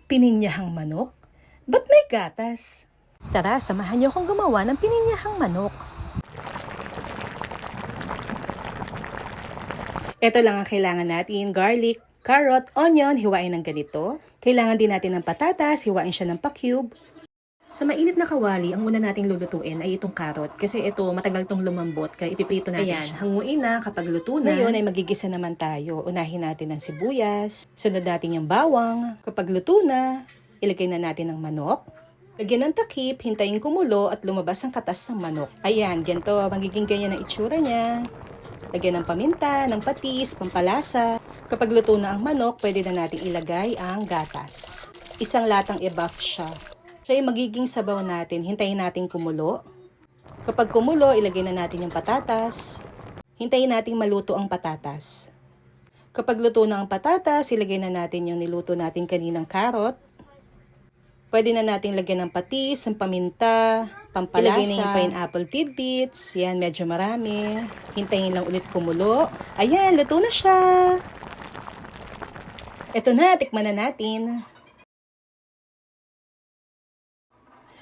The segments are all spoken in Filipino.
Pininyahang manok? Ba't may gatas? Tara, samahan niyo akong gumawa ng pininyahang manok. Ito lang ang kailangan natin: garlic, carrot, onion, hiwain ng ganito. Kailangan din natin ng patatas, hiwain siya ng pa-cube. Sa mainit na kawali, ang una nating lulutuin ay itong carrot kasi ito matagal tong lumambot kaya ipiprito natin siya. Hanguin na kapag luto na. Ngayon ay magigisa naman tayo. Unahin natin ang sibuyas, sunod natin yung bawang. Kapag luto na, ilagay na natin ang manok. Lagyan ng takip, hintayin kumulo at lumabas ang katas ng manok. Ayan, ganito, magiging ganyan ang itsura niya. Lagyan ng paminta, ng patis, pampalasa. Kapag luto na ang manok, pwede na natin ilagay ang gatas. Isang latang i-buff siya. Siya yung magiging sabaw natin. Hintayin natin kumulo. Kapag kumulo, ilagay na natin yung patatas. Hintayin natin maluto ang patatas. Kapag luto na ang patatas, ilagay na natin yung niluto natin kaninang carrot. Pwede na natin lagyan ng patis, ng paminta, pampalasa. Ilagay na yung pineapple tidbits. Yan, medyo marami. Hintayin lang ulit kumulo. Ayan, luto na siya. Ito na, tikman na natin.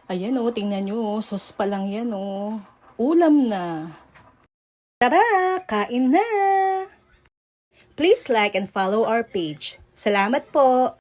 Ayan o, tingnan nyo, sauce pa lang yan o. Ulam na. Tara, kain na! Please like and follow our page. Salamat po!